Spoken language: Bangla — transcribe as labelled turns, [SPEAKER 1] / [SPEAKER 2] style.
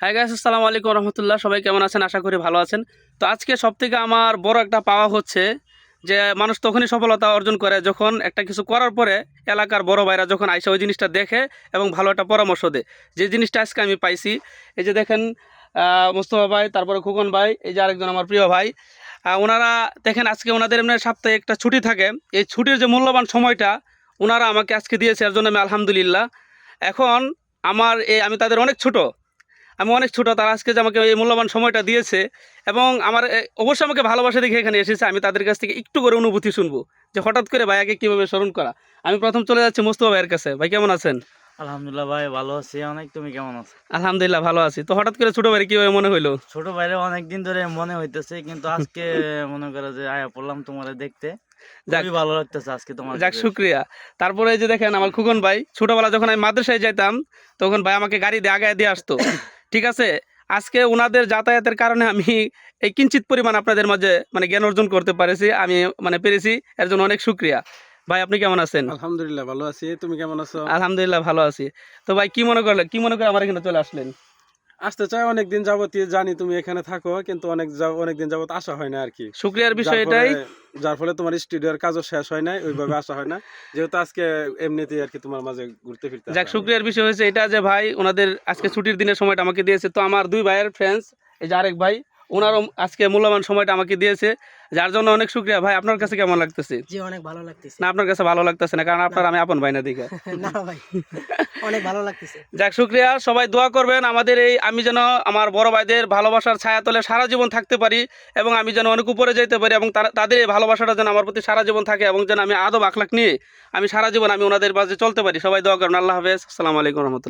[SPEAKER 1] হ্যাঁ গাইস, আসসালামু আলাইকুম রহমতুল্লাহ। সবাই কেমন আছেন? আশা করি ভালো আছেন। তো আজকে সবথেকে আমার বড় একটা পাওয়া হচ্ছে যে মানুষ তখনই সফলতা অর্জন করে যখন একটা কিছু করার পরে এলাকার বড় ভাইরা যখন আইসা ওই জিনিসটা দেখে এবং ভালো একটা পরামর্শ দেয়। যে জিনিসটা আজকে আমি পাইছি, এই যে দেখেন মোস্তফা ভাই, তারপরে খোকন ভাই, এই যে আরেকজন আমার প্রিয় ভাই, ওনারা দেখেন আজকে ওনাদের এমনি সপ্তাহে একটা ছুটি থাকে। এই ছুটির যে মূল্যবান সময়টা ওনারা আমাকে আজকে দিয়েছে, এর জন্য আমি আলহামদুলিল্লাহ। এখন আমি তাদের অনেক ছোট, আমি অনেক ছোটো, তারা আজকে যে আমাকে এই মূল্যবান সময়টা দিয়েছে এবং অবশ্যই আমাকে ভালোবাসা দেখে এখানে এসেছে। আমি তাদের কাছ থেকে একটু করে অনুভূতি শুনবো যে হঠাৎ করে ভাইয়াকে কীভাবে স্মরণ করা। আমি প্রথম চলে যাচ্ছি মোস্তফা ভাইয়ের কাছে। ভাই কেমন আছেন?
[SPEAKER 2] আলহামদুলিল্লাহ ভাই, ভালো আছি অনেক। তুমি কেমন আছো?
[SPEAKER 1] আলহামদুলিল্লাহ ভালো আছি। তো হঠাৎ করে ছোটো ভাইয়ের কীভাবে মনে হইলো?
[SPEAKER 2] ছোট ভাইরে অনেকদিন ধরে মনে হইতেছে, কিন্তু আজকে মনে করো যে আয়া পড়লাম তোমারে দেখতে,
[SPEAKER 1] যাক,
[SPEAKER 2] খুবই ভালো লাগতেছে আজকে তোমার
[SPEAKER 1] যাক
[SPEAKER 2] সাথে।
[SPEAKER 1] শুক্রিয়া। তারপরে এই যে দেখেন আমার খুকন ভাই, ছোটোবেলা যখন আমি মাদ্রাসায় যেতাম তখন ভাই আমাকে গাড়ি দিয়ে আগায় দিয়ে আসতো। ঠিক আছে, আজকে ওনাদের যাতায়াতের কারণে আমি এই কিঞ্চিত পরিমাণ আপনাদের মাঝে জ্ঞান অর্জন করতে পেরেছি, পেরেছি। এর জন্য অনেক শুক্রিয়া। ভাই আপনি কেমন আছেন?
[SPEAKER 3] আলহামদুলিল্লাহ ভালো আছি। তুমি কেমন আছো?
[SPEAKER 1] আলহামদুলিল্লাহ ভালো আছি। তো ভাই কি মনে করে আমার এখানে চলে আসলেন?
[SPEAKER 3] আসতে চাই অনেকদিন যাবতীয়, জানি তুমি এখানে থাকো, কিন্তু অনেকদিন যাবত আসা হয় না আর কি।
[SPEAKER 1] শুক্রিয়ার
[SPEAKER 3] যার
[SPEAKER 1] বিষয়
[SPEAKER 3] ফলে
[SPEAKER 1] এটাই।
[SPEAKER 3] যার ফলে তোমার স্টুডিওর কাজও শেষ হয় নাই, ওইভাবে আসা হয় না। যেহেতু আজকে এমনিতেই আর কি তোমার মাঝে ঘুরতে ফিরতে
[SPEAKER 1] যাক,
[SPEAKER 3] আসা হলো।
[SPEAKER 1] শুক্রিয়ার বিষয় হয়েছে এটা যে ভাই ওনাদের আজকে ছুটির দিনের সময়টা আমাকে দিয়েছে। তো আমার দুই ভাইয়ের ফ্রেন্ডস, এই যে আরেক ভাই, ওনারও আজকে মূল্যবান সময়টা আমাকে দিয়েছে, যার জন্য অনেক শুক্রিয়া। ভাই আপনার কাছে কেমন লাগতেছে?
[SPEAKER 4] জি, অনেক ভালো লাগতেছে।
[SPEAKER 1] না আপনার কাছে ভালো লাগতেছে না, কারণ আপনার
[SPEAKER 4] না।
[SPEAKER 1] আমি আপন ভাই না দিকে।
[SPEAKER 4] না ভাই, অনেক ভালো লাগতেছে।
[SPEAKER 1] যাক শুক্রিয়া। সবাই দোয়া করবেন আমাদের আমি যেন আমার বড় ভাইদের ভালোবাসার ছায়াতলে সারা জীবন থাকতে পারি এবং আমি যেন অনেক উপরে যেতে পারি এবং তাদের এই ভালোবাসাটা যেন আমার প্রতি সারা জীবন থাকে এবং যেন আমি আদব আখলাক নিয়ে আমি সারা জীবন ওনাদের মাঝে চলতে পারি। সবাই দোয়া করবেন। আল্লাহ হাফেজ। আসসালামু আলাইকুম রহমতুল্লাহ।